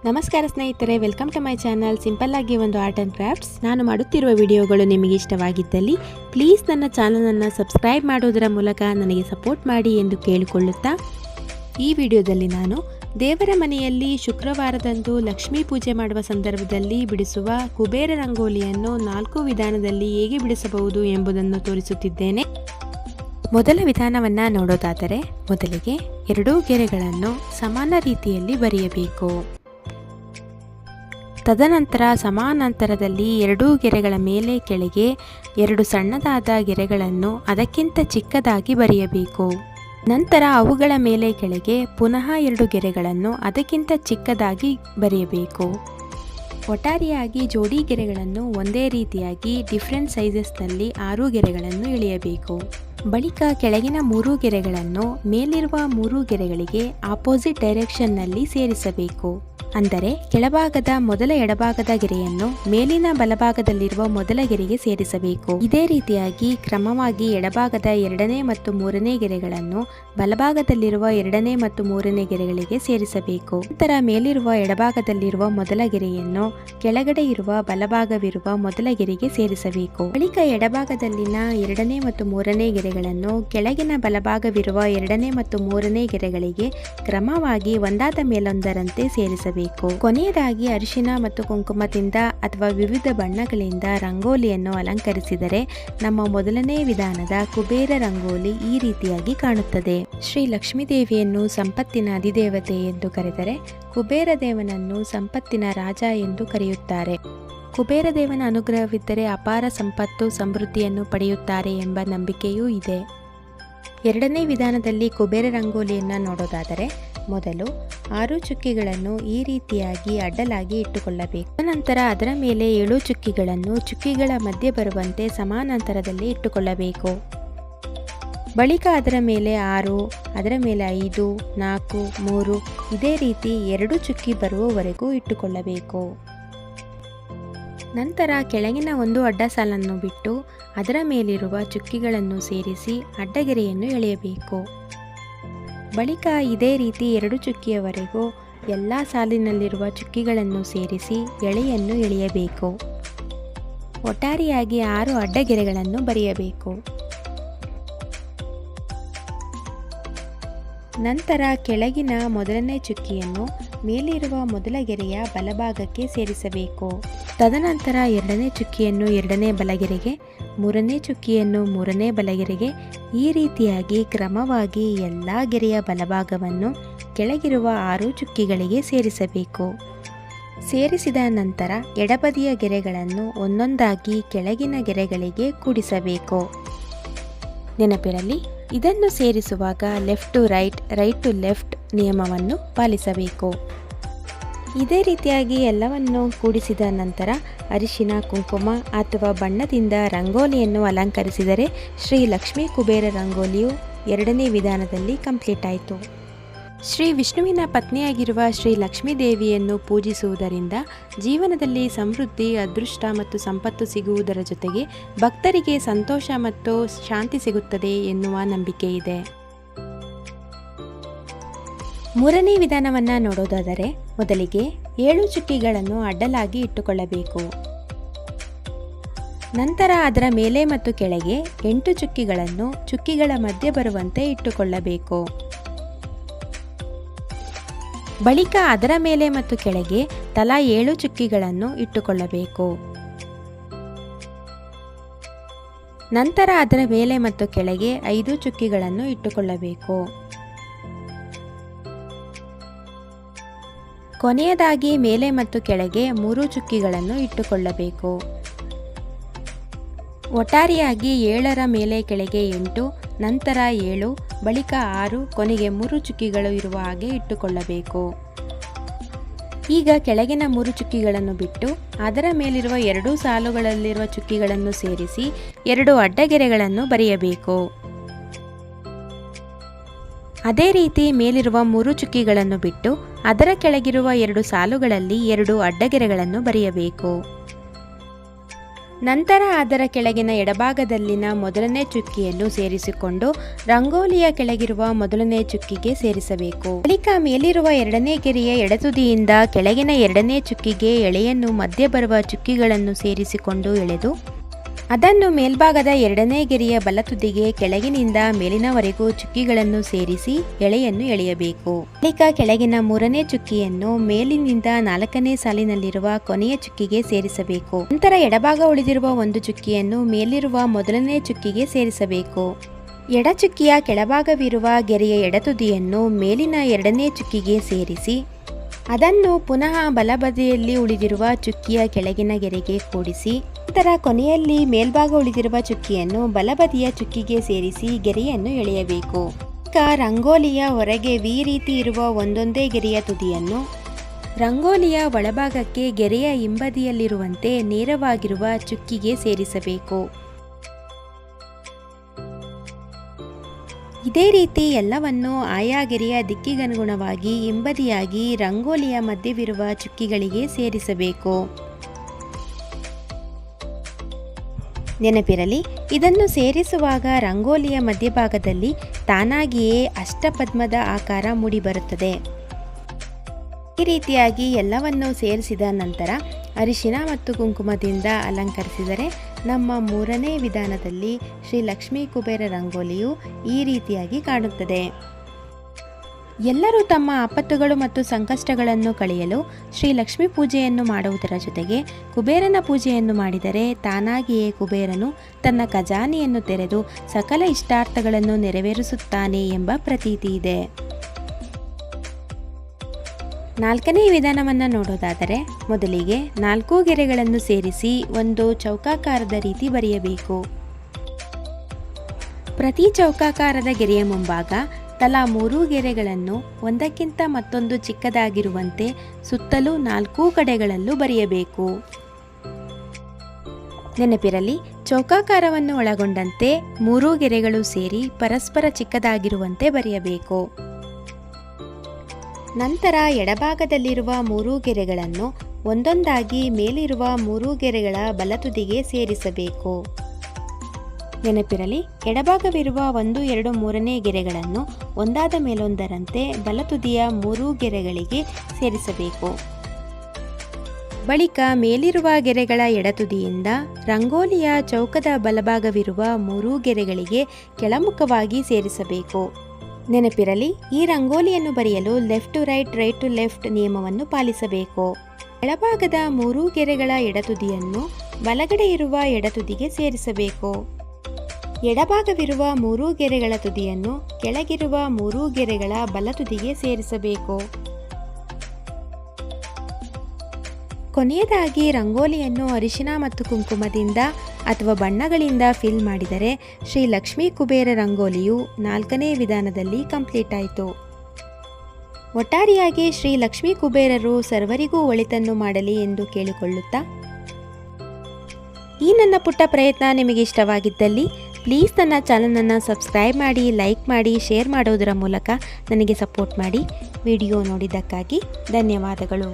ನಮಸ್ಕಾರ ಸ್ನೇಹಿತರೆ, welcome to my channel simple ಆಗಿ ಒಂದು ಆರ್ಟ್ ಆ್ಯಂಡ್ ಕ್ರಾಫ್ಟ್ಸ್. ನಾನು ಮಾಡುತ್ತಿರುವ ವಿಡಿಯೋಗಳು ನಿಮಗೆ ಇಷ್ಟವಾಗಿದ್ದಲ್ಲಿ ಪ್ಲೀಸ್ ನನ್ನ ಚಾನಲನ್ನು ಸಬ್ಸ್ಕ್ರೈಬ್ ಮಾಡೋದರ ಮೂಲಕ ನನಗೆ ಸಪೋರ್ಟ್ ಮಾಡಿ ಎಂದು ಕೇಳಿಕೊಳ್ಳುತ್ತಾ, ಈ ವಿಡಿಯೋದಲ್ಲಿ ನಾನು ದೇವರ ಮನೆಯಲ್ಲಿ ಶುಕ್ರವಾರದಂದು ಲಕ್ಷ್ಮೀ ಪೂಜೆ ಮಾಡುವ ಸಂದರ್ಭದಲ್ಲಿ ಬಿಡಿಸುವ ಕುಬೇರ ರಂಗೋಲಿಯನ್ನು 4 ವಿಧಾನದಲ್ಲಿ ಹೇಗೆ ಬಿಡಿಸಬಹುದು ಎಂಬುದನ್ನು ತೋರಿಸುತ್ತಿದ್ದೇನೆ. ಮೊದಲ ವಿಧಾನವನ್ನು ನೋಡೋದಾದರೆ, ಮೊದಲಿಗೆ 2 ಗೆರೆಗಳನ್ನು ಸಮಾನ ರೀತಿಯಲ್ಲಿ ಬರೆಯಬೇಕು. ತದನಂತರ ಸಮಾನಾಂತರದಲ್ಲಿ 2 ಗೆರೆಗಳ ಮೇಲೆ ಕೆಳಗೆ 2 ಸಣ್ಣದಾದ ಗೆರೆಗಳನ್ನು ಅದಕ್ಕಿಂತ ಚಿಕ್ಕದಾಗಿ ಬರೆಯಬೇಕು. ನಂತರ ಅವುಗಳ ಮೇಲೆ ಕೆಳಗೆ ಪುನಃ 2 ಗೆರೆಗಳನ್ನು ಅದಕ್ಕಿಂತ ಚಿಕ್ಕದಾಗಿ ಬರೆಯಬೇಕು. ಒಟ್ಟಾರೆಯಾಗಿ ಜೋಡಿ ಗೆರೆಗಳನ್ನು ಒಂದೇ ರೀತಿಯಾಗಿ ಡಿಫ್ರೆಂಟ್ ಸೈಜಸ್ನಲ್ಲಿ 6 ಗೆರೆಗಳನ್ನು ಎಳೆಯಬೇಕು. ಬಳಿಕ ಕೆಳಗಿನ 3 ಗೆರೆಗಳನ್ನು ಮೇಲಿರುವ 3 ಗೆರೆಗಳಿಗೆ ಆಪೋಸಿಟ್ ಡೈರೆಕ್ಷನ್ನಲ್ಲಿ ಸೇರಿಸಬೇಕು. ಅಂದರೆ ಕೆಳಭಾಗದ ಮೊದಲ ಎಡಭಾಗದ ಗೆರೆಯನ್ನು ಮೇಲಿನ ಬಲಭಾಗದಲ್ಲಿರುವ ಮೊದಲ ಗೆರೆಗೆ ಸೇರಿಸಬೇಕು. ಇದೇ ರೀತಿಯಾಗಿ ಕ್ರಮವಾಗಿ ಎಡಭಾಗದ 2ನೇ ಮತ್ತು 3ನೇ ಗೆರೆಗಳನ್ನು ಬಲಭಾಗದಲ್ಲಿರುವ 2ನೇ ಮತ್ತು 3ನೇ ಗೆರೆಗಳಿಗೆ ಸೇರಿಸಬೇಕು. ನಂತರ ಮೇಲಿರುವ ಎಡಭಾಗದಲ್ಲಿರುವ ಮೊದಲ ಗೆರೆಯನ್ನು ಕೆಳಗಡೆ ಇರುವ ಬಲಭಾಗವಿರುವ ಮೊದಲ ಗೆರೆಗೆ ಸೇರಿಸಬೇಕು. ಬಳಿಕ ಎಡಭಾಗದಲ್ಲಿನ 2ನೇ ಮತ್ತು 3ನೇ ಗೆರೆಗಳನ್ನು ಕೆಳಗಿನ ಬಲಭಾಗವಿರುವ 2ನೇ ಮತ್ತು 3ನೇ ಗೆರೆಗಳಿಗೆ ಕ್ರಮವಾಗಿ ಒಂದಾದ ಮೇಲೊಂದರಂತೆ ಸೇರಿಸಬೇಕು. ಕೊನೆಯದಾಗಿ ಅರಿಶಿನ ಮತ್ತು ಕುಂಕುಮದಿಂದ ಅಥವಾ ವಿವಿಧ ಬಣ್ಣಗಳಿಂದ ರಂಗೋಲಿಯನ್ನು ಅಲಂಕರಿಸಿದರೆ ನಮ್ಮ ಮೊದಲನೇ ವಿಧಾನದ ಕುಬೇರ ರಂಗೋಲಿ ಈ ರೀತಿಯಾಗಿ ಕಾಣುತ್ತದೆ. ಶ್ರೀ ಲಕ್ಷ್ಮೀ ದೇವಿಯನ್ನು ಸಂಪತ್ತಿನ ಅಧಿದೇವತೆ ಎಂದು ಕರೆದರೆ, ಕುಬೇರ ದೇವನನ್ನು ಸಂಪತ್ತಿನ ರಾಜ ಎಂದು ಕರೆಯುತ್ತಾರೆ. ಕುಬೇರ ದೇವನ ಅನುಗ್ರಹವಿದ್ದರೆ ಅಪಾರ ಸಂಪತ್ತು ಸಮೃದ್ಧಿಯನ್ನು ಪಡೆಯುತ್ತಾರೆ ಎಂಬ ನಂಬಿಕೆಯೂ ಇದೆ. ಎರಡನೇ ವಿಧಾನದಲ್ಲಿ ಕುಬೇರ ರಂಗೋಲಿಯನ್ನು ನೋಡೋದಾದರೆ, ಮೊದಲು 6 ಚುಕ್ಕಿಗಳನ್ನು ಈ ರೀತಿಯಾಗಿ ಅಡ್ಡಲಾಗಿ ಇಟ್ಟುಕೊಳ್ಳಬೇಕು. ನಂತರ ಅದರ ಮೇಲೆ 7 ಚುಕ್ಕಿಗಳನ್ನು ಚುಕ್ಕಿಗಳ ಮಧ್ಯೆ ಬರುವಂತೆ ಸಮಾನಾಂತರದಲ್ಲಿ ಇಟ್ಟುಕೊಳ್ಳಬೇಕು. ಬಳಿಕ ಅದರ ಮೇಲೆ 6, ಅದರ ಮೇಲೆ 5, 4, 3 ಇದೇ ರೀತಿ 2 ಚುಕ್ಕಿ ಬರುವವರೆಗೂ ಇಟ್ಟುಕೊಳ್ಳಬೇಕು. ನಂತರ ಕೆಳಗಿನ ಒಂದು ಅಡ್ಡ ಸಾಲನ್ನು ಬಿಟ್ಟು ಅದರ ಮೇಲಿರುವ ಚುಕ್ಕಿಗಳನ್ನು ಸೇರಿಸಿ ಅಡ್ಡಗೆರೆಯನ್ನು ಎಳೆಯಬೇಕು. ಬಳಿಕ ಇದೇ ರೀತಿ 2 ಚುಕ್ಕಿಯವರೆಗೂ ಎಲ್ಲ ಸಾಲಿನಲ್ಲಿರುವ ಚುಕ್ಕಿಗಳನ್ನು ಸೇರಿಸಿ ಎಳೆಯನ್ನು ಎಳೆಯಬೇಕು. ಒಟ್ಟಾರೆಯಾಗಿ 6 ಅಡ್ಡಗೆರೆಗಳನ್ನು ಬರೆಯಬೇಕು. ನಂತರ ಕೆಳಗಿನ ಮೊದಲನೇ ಚುಕ್ಕಿಯನ್ನು ಮೇಲಿರುವ ಮೊದಲ ಗೆರೆಯ ಬಲಭಾಗಕ್ಕೆ ಸೇರಿಸಬೇಕು. ತದನಂತರ 2ನೇ ಚುಕ್ಕಿಯನ್ನು 2ನೇ ಬಲಗೆರೆಗೆ, 3ನೇ ಚುಕ್ಕಿಯನ್ನು 3ನೇ ಬಲಗೆರೆಗೆ, ಈ ರೀತಿಯಾಗಿ ಕ್ರಮವಾಗಿ ಎಲ್ಲ ಗೆರೆಯ ಬಲಭಾಗವನ್ನು ಕೆಳಗಿರುವ 6 ಚುಕ್ಕಿಗಳಿಗೆ ಸೇರಿಸಬೇಕು. ಸೇರಿಸಿದ ನಂತರ ಎಡಬದಿಯ ಗೆರೆಗಳನ್ನು ಒಂದೊಂದಾಗಿ ಕೆಳಗಿನ ಗೆರೆಗಳಿಗೆ ಕೂಡಿಸಬೇಕು. ನೆನಪಿರಲಿ, ಇದನ್ನು ಸೇರಿಸುವಾಗ left to right, right to left ನಿಯಮವನ್ನು ಪಾಲಿಸಬೇಕು. ಇದೇ ರೀತಿಯಾಗಿ ಎಲ್ಲವನ್ನು ಕೂಡಿಸಿದ ನಂತರ ಅರಿಶಿನ, ಕುಂಕುಮ ಅಥವಾ ಬಣ್ಣದಿಂದ ರಂಗೋಲಿಯನ್ನು ಅಲಂಕರಿಸಿದರೆ ಶ್ರೀ ಲಕ್ಷ್ಮೀ ಕುಬೇರ ರಂಗೋಲಿಯು 2ನೇ ವಿಧಾನದಲ್ಲಿ ಕಂಪ್ಲೀಟ್ ಆಯಿತು. ಶ್ರೀ ವಿಷ್ಣುವಿನ ಪತ್ನಿಯಾಗಿರುವ ಶ್ರೀ ಲಕ್ಷ್ಮೀ ದೇವಿಯನ್ನು ಪೂಜಿಸುವುದರಿಂದ ಜೀವನದಲ್ಲಿ ಸಮೃದ್ಧಿ, ಅದೃಷ್ಟ ಮತ್ತು ಸಂಪತ್ತು ಸಿಗುವುದರ ಜೊತೆಗೆ ಭಕ್ತರಿಗೆ ಸಂತೋಷ ಮತ್ತು ಶಾಂತಿ ಸಿಗುತ್ತದೆ ಎನ್ನುವ ನಂಬಿಕೆ ಇದೆ. 3ನೇ ವಿಧಾನವನ್ನು ನೋಡೋದಾದರೆ, ಮೊದಲಿಗೆ 7 ಚುಕ್ಕಿಗಳನ್ನು ಅಡ್ಡಲಾಗಿ ಇಟ್ಟುಕೊಳ್ಳಬೇಕು. ನಂತರ ಅದರ ಮೇಲೆ ಮತ್ತು ಕೆಳಗೆ 8 ಚುಕ್ಕಿಗಳನ್ನು ಚುಕ್ಕಿಗಳ ಮಧ್ಯೆ ಬರುವಂತೆ ಇಟ್ಟುಕೊಳ್ಳಬೇಕು. ಬಳಿಕ ಅದರ ಮೇಲೆ ಮತ್ತು ಕೆಳಗೆ ತಲಾ 7 ಚುಕ್ಕಿಗಳನ್ನು ಇಟ್ಟುಕೊಳ್ಳಬೇಕು. ನಂತರ ಅದರ ಮೇಲೆ ಮತ್ತು ಕೆಳಗೆ 5 ಚುಕ್ಕಿಗಳನ್ನು ಇಟ್ಟುಕೊಳ್ಳಬೇಕು. ಕೊನೆಯದಾಗಿ ಮೇಲೆ ಮತ್ತು ಕೆಳಗೆ 3 ಚುಕ್ಕಿಗಳನ್ನು ಇಟ್ಟುಕೊಳ್ಳಬೇಕು. ಒಟ್ಟಾರೆಯಾಗಿ 7ರ ಮೇಲೆ ಕೆಳಗೆ 8, ನಂತರ 7, ಬಳಿಕ 6, ಕೊನೆಗೆ 3 ಚುಕ್ಕಿಗಳು ಇರುವ ಹಾಗೆ ಇಟ್ಟುಕೊಳ್ಳಬೇಕು. ಈಗ ಕೆಳಗಿನ 3 ಚುಕ್ಕಿಗಳನ್ನು ಬಿಟ್ಟು ಅದರ ಮೇಲಿರುವ 2 ಸಾಲುಗಳಲ್ಲಿರುವ ಚುಕ್ಕಿಗಳನ್ನು ಸೇರಿಸಿ 2 ಅಡ್ಡಗೆರೆಗಳನ್ನು ಬರೆಯಬೇಕು. ಅದೇ ರೀತಿ ಮೇಲಿರುವ 3 ಚುಕ್ಕಿಗಳನ್ನು ಬಿಟ್ಟು ಅದರ ಕೆಳಗಿರುವ 2 ಸಾಲುಗಳಲ್ಲಿ 2 ಅಡ್ಡಗೆರೆಗಳನ್ನು ಬರೆಯಬೇಕು. ನಂತರ ಅದರ ಕೆಳಗಿನ ಎಡಭಾಗದಲ್ಲಿನ ಮೊದಲನೇ ಚುಕ್ಕಿಯನ್ನು ಸೇರಿಸಿಕೊಂಡು ರಂಗೋಲಿಯ ಕೆಳಗಿರುವ ಮೊದಲನೇ ಚುಕ್ಕಿಗೆ ಸೇರಿಸಬೇಕು. ಬಳಿಕ ಮೇಲಿರುವ ಎರಡನೇ ಗೆರೆಯ ಎಡತುದಿಯಿಂದ ಕೆಳಗಿನ ಎರಡನೇ ಚುಕ್ಕಿಗೆ ಎಳೆಯನ್ನು ಮಧ್ಯೆ ಬರುವ ಚುಕ್ಕಿಗಳನ್ನು ಸೇರಿಸಿಕೊಂಡು ಎಳೆದು ಅದನ್ನು ಮೇಲ್ಭಾಗದ ಎರಡನೇ ಗೆರೆಯ ಬಲತುದಿಗೆ ಕೆಳಗಿನಿಂದ ಮೇಲಿನವರೆಗೂ ಚುಕ್ಕಿಗಳನ್ನು ಸೇರಿಸಿ ಎಳೆಯನ್ನು ಎಳೆಯಬೇಕು. ಬಳಿಕ ಕೆಳಗಿನ ಮೂರನೇ ಚುಕ್ಕಿಯನ್ನು ಮೇಲಿನಿಂದ ನಾಲ್ಕನೇ ಸಾಲಿನಲ್ಲಿರುವ ಕೊನೆಯ ಚುಕ್ಕಿಗೆ ಸೇರಿಸಬೇಕು. ನಂತರ ಎಡಭಾಗ ಉಳಿದಿರುವ ಒಂದು ಚುಕ್ಕಿಯನ್ನು ಮೇಲಿರುವ ಮೊದಲನೇ ಚುಕ್ಕಿಗೆ ಸೇರಿಸಬೇಕು. ಎಡ ಚುಕ್ಕಿಯ ಕೆಳಭಾಗವಿರುವ ಗೆರೆಯ ಎಡತುದಿಯನ್ನು ಮೇಲಿನ ಎರಡನೇ ಚುಕ್ಕಿಗೆ ಸೇರಿಸಿ ಅದನ್ನು ಪುನಃ ಬಲಬದಿಯಲ್ಲಿ ಉಳಿದಿರುವ ಚುಕ್ಕಿಯ ಕೆಳಗಿನ ಗೆರೆಗೆ ಕೂಡಿಸಿ ನಂತರ ಕೊನೆಯಲ್ಲಿ ಮೇಲ್ಭಾಗ ಉಳಿದಿರುವ ಚುಕ್ಕಿಯನ್ನು ಬಲಬದಿಯ ಚುಕ್ಕಿಗೆ ಸೇರಿಸಿ ಗೆರೆಯನ್ನು ಎಳೆಯಬೇಕು. ಈಗ ರಂಗೋಲಿಯ ಹೊರಗೆ ವಿ ರೀತಿ ಇರುವ ಒಂದೊಂದೇ ಗೆರೆಯ ತುದಿಯನ್ನು ರಂಗೋಲಿಯ ಒಳಭಾಗಕ್ಕೆ ಗೆರೆಯ ಹಿಂಬದಿಯಲ್ಲಿರುವಂತೆ ನೇರವಾಗಿರುವ ಚುಕ್ಕಿಗೆ ಸೇರಿಸಬೇಕು. ಇದೇ ರೀತಿ ಎಲ್ಲವನ್ನು ಆಯಾ ಗೆರೆಯ ದಿಕ್ಕಿಗನುಗುಣವಾಗಿ ಹಿಂಬದಿಯಾಗಿ ರಂಗೋಲಿಯ ಮಧ್ಯವಿರುವ ಚುಕ್ಕಿಗಳಿಗೆ ಸೇರಿಸಬೇಕು. ನೆನಪಿರಲಿ, ಇದನ್ನು ಸೇರಿಸುವಾಗ ರಂಗೋಲಿಯ ಮಧ್ಯಭಾಗದಲ್ಲಿ ತಾನಾಗಿಯೇ ಅಷ್ಟಪದ್ಮದ ಆಕಾರ ಮೂಡಿಬರುತ್ತದೆ. ಈ ರೀತಿಯಾಗಿ ಎಲ್ಲವನ್ನು ಸೇರಿಸಿದ ನಂತರ ಅರಿಶಿನ ಮತ್ತು ಕುಂಕುಮದಿಂದ ಅಲಂಕರಿಸಿದರೆ ನಮ್ಮ ಮೂರನೇ ವಿಧಾನದಲ್ಲಿ ಶ್ರೀ ಲಕ್ಷ್ಮೀ ಕುಬೇರ ರಂಗೋಲಿಯು ಈ ರೀತಿಯಾಗಿ ಕಾಣುತ್ತದೆ. ಎಲ್ಲರೂ ತಮ್ಮ ಆಪತ್ತುಗಳು ಮತ್ತು ಸಂಕಷ್ಟಗಳನ್ನು ಕಳೆಯಲು ಶ್ರೀ ಲಕ್ಷ್ಮೀ ಪೂಜೆಯನ್ನು ಮಾಡುವುದರ ಜೊತೆಗೆ ಕುಬೇರನ ಪೂಜೆಯನ್ನು ಮಾಡಿದರೆ ತಾನಾಗಿಯೇ ಕುಬೇರನು ತನ್ನ ಖಜಾನೆಯನ್ನು ತೆರೆದು ಸಕಲ ಇಷ್ಟಾರ್ಥಗಳನ್ನು ನೆರವೇರಿಸುತ್ತಾನೆ ಎಂಬ ಪ್ರತೀತಿ ಇದೆ. ನಾಲ್ಕನೇ ವಿಧಾನವನ್ನು ನೋಡೋದಾದರೆ ಮೊದಲಿಗೆ 4 ಗೆರೆಗಳನ್ನು ಸೇರಿಸಿ ಒಂದು ಚೌಕಾಕಾರದ ರೀತಿ ಬರೆಯಬೇಕು. ಪ್ರತಿ ಚೌಕಾಕಾರದ ಗೆರೆಯ ಮುಂಭಾಗ ತಲಾ 3 ಗೆರೆಗಳನ್ನು ಒಂದಕ್ಕಿಂತ ಮತ್ತೊಂದು ಚಿಕ್ಕದಾಗಿರುವಂತೆ ಸುತ್ತಲೂ 4 ಕಡೆಗಳಲ್ಲೂ ಬರೆಯಬೇಕು. ನೆನಪಿರಲಿ, ಚೌಕಾಕಾರವನ್ನು ಒಳಗೊಂಡಂತೆ 3 ಗೆರೆಗಳು ಸೇರಿ ಪರಸ್ಪರ ಚಿಕ್ಕದಾಗಿರುವಂತೆ ಬರೆಯಬೇಕು. ನಂತರ ಎಡಭಾಗದಲ್ಲಿರುವ 3 ಗೆರೆಗಳನ್ನು ಒಂದೊಂದಾಗಿ ಮೇಲಿರುವ 3 ಗೆರೆಗಳ ಬಲತುದಿಗೆ ಸೇರಿಸಬೇಕು. ನೆನಪಿರಲಿ, ಎಡಭಾಗವಿರುವ 1, 2, 3ನೇ ಗೆರೆಗಳನ್ನು ಒಂದಾದ ಮೇಲೊಂದರಂತೆ ಬಲತುದಿಯ 3 ಗೆರೆಗಳಿಗೆ ಸೇರಿಸಬೇಕು. ಬಳಿಕ ಮೇಲಿರುವ ಗೆರೆಗಳ ಎಡತುದಿಯಿಂದ ರಂಗೋಲಿಯ ಚೌಕದ ಬಲಭಾಗವಿರುವ 3 ಗೆರೆಗಳಿಗೆ ಕೆಳಮುಖವಾಗಿ ಸೇರಿಸಬೇಕು. ನೆನಪಿರಲಿ, ಈ ರಂಗೋಲಿಯನ್ನು ಬರೆಯಲು left to right, right to left ನಿಯಮವನ್ನು ಪಾಲಿಸಬೇಕು. ಕೆಳಭಾಗದ 3 ಗೆರೆಗಳ ಎಡತುದಿಯನ್ನು ಬಲಗಡೆ ಇರುವ ಎಡತುದಿಗೆ ಸೇರಿಸಬೇಕು. ಎಡಭಾಗವಿರುವ 3 ಗೆರೆಗಳ ತುದಿಯನ್ನು ಕೆಳಗಿರುವ 3 ಗೆರೆಗಳ ಬಲತುದಿಗೆ ಸೇರಿಸಬೇಕು. ಕೊನೆಯದಾಗಿ ರಂಗೋಲಿಯನ್ನು ಅರಿಶಿನ ಮತ್ತು ಕುಂಕುಮದಿಂದ ಅಥವಾ ಬಣ್ಣಗಳಿಂದ ಫಿಲ್ ಮಾಡಿದರೆ ಶ್ರೀ ಲಕ್ಷ್ಮೀ ಕುಬೇರ ರಂಗೋಲಿಯು 4ನೇ ವಿಧಾನದಲ್ಲಿ ಕಂಪ್ಲೀಟ್ ಆಯಿತು. ಒಟ್ಟಾರೆಯಾಗಿ ಶ್ರೀ ಲಕ್ಷ್ಮೀ ಕುಬೇರರು ಸರ್ವರಿಗೂ ಒಳಿತನ್ನು ಮಾಡಲಿ ಎಂದು ಕೇಳಿಕೊಳ್ಳುತ್ತಾ, ಈ ನನ್ನ ಪುಟ್ಟ ಪ್ರಯತ್ನ ನಿಮಗೆ ಇಷ್ಟವಾಗಿದ್ದಲ್ಲಿ ಪ್ಲೀಸ್ ನನ್ನ ಚಾನಲನ್ನು ಸಬ್ಸ್ಕ್ರೈಬ್ ಮಾಡಿ, ಲೈಕ್ ಮಾಡಿ, ಶೇರ್ ಮಾಡೋದರ ಮೂಲಕ ನನಗೆ ಸಪೋರ್ಟ್ ಮಾಡಿ. ವಿಡಿಯೋ ನೋಡಿದ್ದಕ್ಕಾಗಿ ಧನ್ಯವಾದಗಳು.